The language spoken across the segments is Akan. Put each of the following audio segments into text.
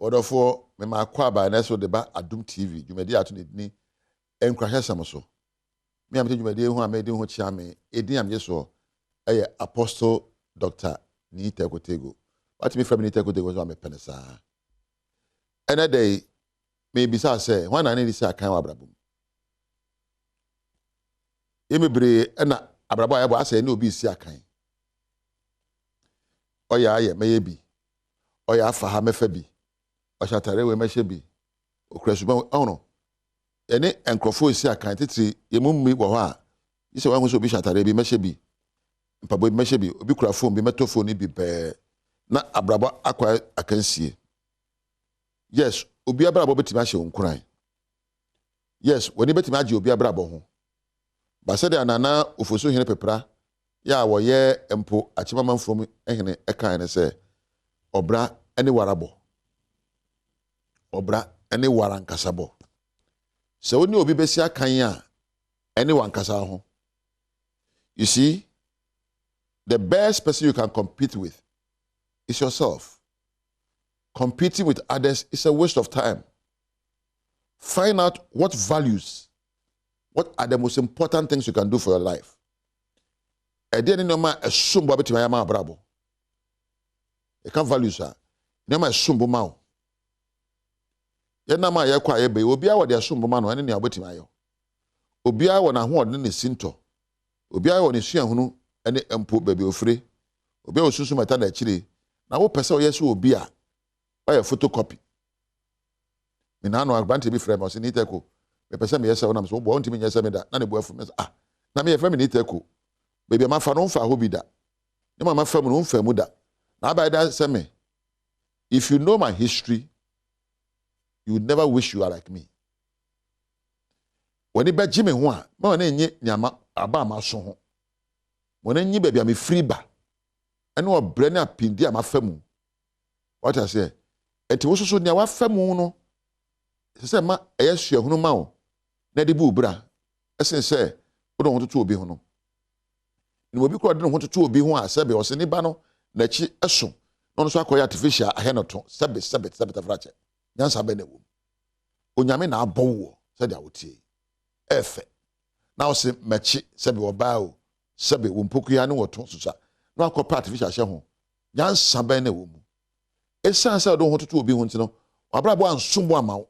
Odofo me ma kwa ba na so de ba Adom TV dwumadi ato ne dini Nkuranhyensem so me am te dwumadi hu am de hu chia me edin am yeso eye Apostle Dr. Nita Kotego what me from Nita Kotego so am penesa ene day me bisa say when I need say kan wa brabum emebre na abrabo ayebo asa ne obi si akan oya aye meye bi oya afa ha mefa bi Oshatare we mehye bi okresuban ono ene enkrofo esi akan titiri yemummi wo ho a yise wan so bi shatare bi mehye bi mpabo bi mehye bi obi kura phone bi meto phone bi be na abrabo akwa akansie yes obi abrabo betimi ahye onkuran yes woni betimi age obi abrabo ho ba se de anana ofoso hene pepra ya wo ye empo achimama mfrom ehene ekan ne se obra ene warabo obra ene warankasabo se woni obi besi akan a ene wankasa ho you see the best person you can compete with is yourself. Competing with others is a waste of time. Find out what values, what are the most important things you can do for your life. Ede no ma esumbo betima ya ma brabo. You can value sir. No ma esumbo ma o. Ye na ma ye kwa ye be obi a wo de esumbo ma no ene ne abetima ayo. Obi a wo na ho ode ne sinto. Obi a wo ne suahunu ene empo bebe ofre. Obi a wo susu mata na chire. Na wo pese o yeso obi a buy a photocopy. Me na no agbante bi frame o se niteko. Me pese me yesa wona so bo ntimi nyesa me da na ne bo afu me ah. Na me ye frame niteko. Baby ma fa no fa ho bi da. Ne ma fa mu no fa mu da. Na by that say me if you know my history you would never wish you are like me. When be jime ho a, ma na enye nyama aba ma so ho. When enye baby am free ba. Ene obre na pindi am afamu. What I say? Eti wo so nia wa famu no. Se ma eyesua hunu ma wo. Na de bu bra. Esen se wo don hototo obi ho no. Ni obi ko de no hototo obi ho a sebe o se ni ba no na chi eso. No so akoya artificial ahenoto sebe tafrache. Nyansa be na wo. Onyame na abowo se dia wotie. Efe. Na o se mechi sebe oba o. Sebe wo mpokuya ne woto susa. No akọ artificial hye ho. Nyansa be na wo mu. Esan se do hototo obi ho ntino. Wabrabo ansumbo amawo.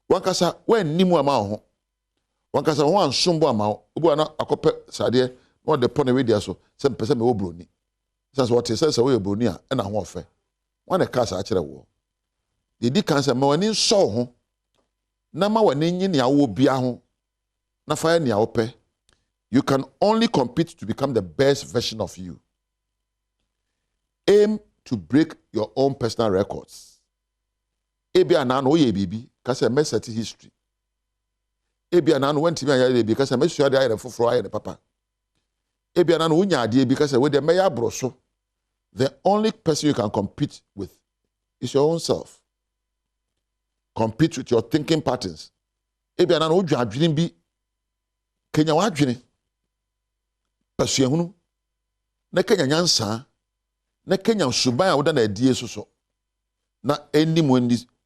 Wankasa wannimu amawo ho. Wankasa ho ansumbo amawo. Obi ana akọpẹ sade no de pone wedia so se pese me wo broni. Sense what se wo ye broni a na ho ofe. Wan e kasa a kire wo. Dedi kansa ma wani so ho. Na ma wani nyi ne awo bia ho. Na fa ne awope. You can only compete to become the best version of you. Aim to break your own personal records. Ebi anano ye bibi kase me set history. Ebi anano wentimi aya bibi kase me sua de aye foforo aye papa. Ebi anano unya ade bi kase we de me ya broso. The only person you can compete with is your own self. Compete with your thinking patterns. Ebi anano udwa adwene bi kenya wa adwene. Pasuahunu na kenya nyansa na kenya suban a woda na adie so na enimu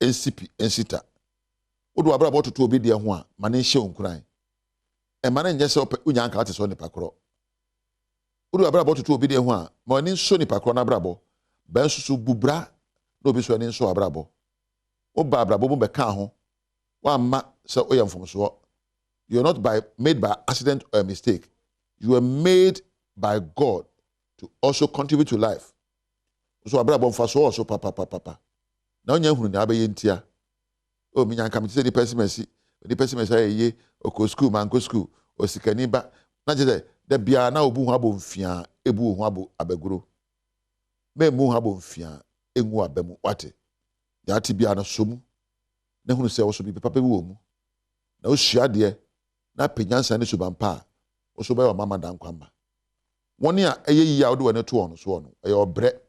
NCP ensita wodo abrabo toto obi de ho a ma ne hye onkuran e ma ne nyese unya anka ate so ne pakro wodo abrabo toto obi de ho a ma ne so ne pakro na abrabo ban susu bubra na obi so ne so abrabo wo ba abrabo mu be ka ho wa ma se oyamfom so you are not made by accident or a mistake. You are made by God to also contribute to life. So abrabo mfaso also papa. Na onya hunu na abaye ntia. O minya nka mtise di pessimesi aye oko school manko school o sikani ba. Na je de bia na obu hu abomfia ebu hu abo abaguro. Me mu hu abomfia engu abamu wate. Ya ti bia na somu. Na hunu se wo so bi papa bi wo mu. Na o hia de na penyansa ne subampa. Oso ba wa mama dan kwamba woni a eyeyi a wode wane to ono so ono eye obre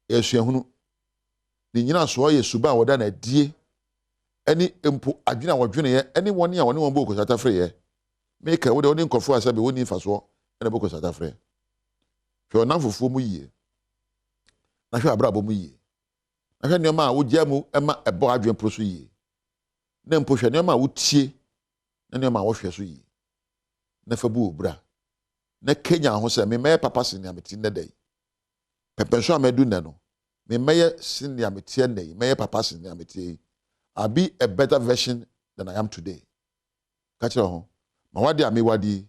esuahunu ni nyina so ye suba woda na die ani empo adwena wodwene ye ani woni a woni won bo ko sata frɛ ye meka wode woni nkofo asabe woni faso ene bo ko sata frɛ hwe onam fufuo mu yie na hwe abrabo mu yie na hwɛ nneɛma a wogya mu ɛma ɛbɔ adwen pro so yie na mpo hwɛ nneɛma a wotie na nneɛma a wohwɛ so yie na fa bu obra na kenya ho sɛ me mɛyɛ papa sen nea mete nnɛ da yi pɛpɛnso a mɛdu nnɛ no me mɛyɛ sen nea mete nnɛ yi mɛyɛ papa sen nea mete yi I'll be a better version than I am today ka kyerɛ ho ma wade a mewade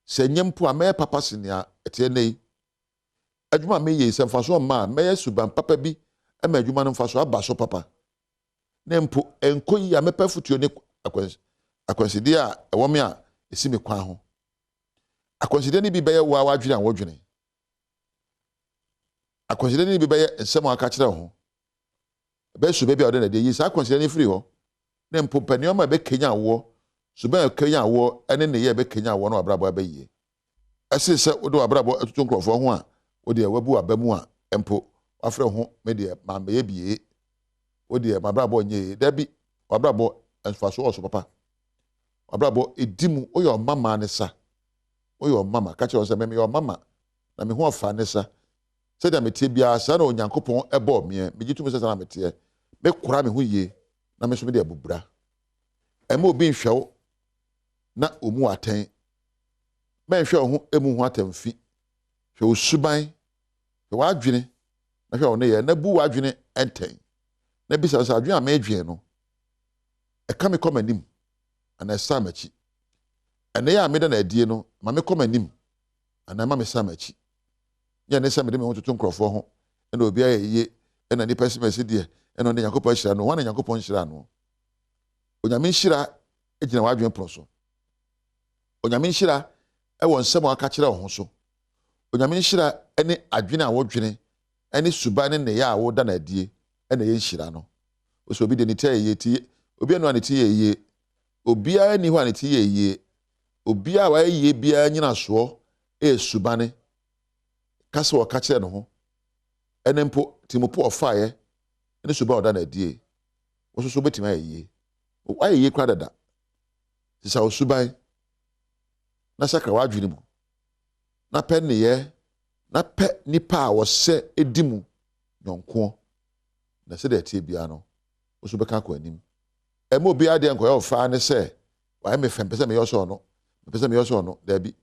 sɛ nyɛ mpo a mɛyɛ papa sen nea ɛte nnɛ yi adwuma a meyɛ sɛ mfa so ɔma a mɛyɛ suban papa bi ɛma adwuma no mfa so aba so papa na mpo ɛnkɔ yi a mɛpɛ fotuo ne akwansideɛ a ɛwɔ me a ɛsi me kwan ho akwansideɛ no bi bɛyɛ wo a wadwene a wodwene akwansideɛ no bi bɛyɛ nsɛm a aka kyerɛ ho bɛyɛ sube bi a ɔde na de yi saa akwansideɛ no firi hɔ na mpo pɛnneɛma a bɛkanya wo suban a kanya wo ɛne ne yɛ bɛkanya wo no abrabɔ abɛyie ɛse sɛ wode abrabɔ atutu nkurɔfoɔ ho a wode wabu aba mu a mpo wafrɛ ho me deɛ ma mɛyɛ bie wode mabrabɔ nyɛ da bi wabrabɔ mfaso ɔso papa wabrabɔ edi mu oyɛ ɔmama ne sa oyɛ ɔmama ka kyerɛ sɛ me yɛ ɔmama na me ho ɔfa ne sa sɛdeɛ metie biara saa na onyankopɔn ɛbɔ me megye tumi sɛ saa na meteɛ mekora me ho yie na me so me de abubra ɛma obi nhwɛ wo na ɔmu atɛn mɛnhwɛ wo ho emu ho atɛmfi hwɛ wo suban hwɛ w'adwene na hwɛ wo ne yɛ na bu w'adwene ɛntɛn na bisa sɛ adwene a mɛdwene no ɛka me kɔ m'anim ana ɛsa m'akyi ɛnɛ yɛ a meda na adie no ma me kɔ m'anim ana ma me sa m'akyi nyɛ ne sɛ mede me ho toto nkurɔfoɔ ho ɛna obi ayɛ yie ɛna nipa si mɛsi deɛ ɛna ɔne nyankopɔn hyira no wɔn nyankopɔn hyira no onyame nhyira gyina w'adwene pono so onyame nhyira ɛwɔ nsɛm a aka kyerɛ wo ho so onyame nhyira ne adwene a wodwene ne suban ne nneyɛ a woda na adie ɛna yɛ nhyira no ɔsɛ obi de ne ti yɛ yie ti obi anu a ne ti yɛ yie obiara ni hɔ a ne ti yɛ yie obiara a wayɛ yie biara nyina soɔ ɛyɛ suban kasa wɔ ka kyerɛ ne ho ɛne mpo timopo ɔfaeɛ ne suban ɔda na adie wo so bɛtumi ayɛ yie wayɛ yie kora dada sisa wo suban na sakra w'adwene mu na pɛ nneyɛ na pɛ nipa a wɔsɛ edi mu nyɔnko na sɛ deɛ tie biara no wo so bɛka akɔ anim ɛma obiara deɛ nkɔyɛ ɔfaa ne sɛ wayɛ me fɛ mpɛ sɛ meyɛ sɛ ɔno mpɛ sɛ meyɛ sɛ ɔno daabi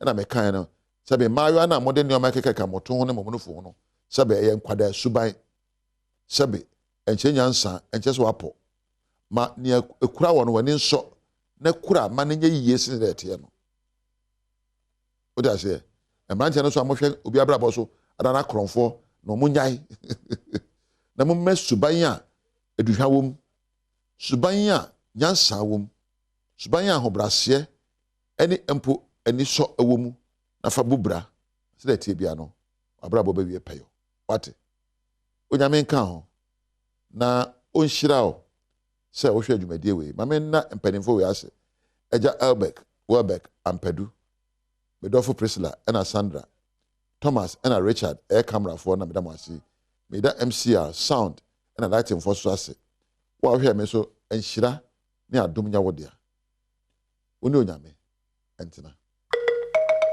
ɛna mekae no sɛbe mmaayewa no a mode nneɔma kekeka mmɔto ho ne mmɔmonofo ho no sɛbe ɛyɛ nkwadaa suban sɛbe ɛnkyɛ nyansa ɛnkyɛ sɛ wapɔ ma nea ɛkura wɔ no w'ani nsɔ na kura ma no nyɛ yie sene dɛ ɛteɛ no wode aseɛ mmeranteɛ no so a mohwɛ obi abrabɔ so ada no akorɔmfoɔ na ɔmo nyae na mommɛ suban a aduhwa wɔ mu suban a nyansa wɔ mu suban a ahobraseɛ ɛne mpo ani sɔ wɔ mu na fa bubra sɛdeɛ tie bia no abrabɔ bɛwie pɛyɔ wate onyame nka ho na ɔnhyira wo sɛ wohwɛ adwumadie wei ma menna mpanimfoɔ wei ase agya Welbeck Ampadu medɔfo Priscilla ɛna Sandra Thomas ɛna Richard ɛyɛ camerafoɔ na meda mo ase meda MCR sound ɛna lightingfoɔ so ase wo a wohwɛ me so nhyira ne adom nya wo dea wo ne onyame ɛntena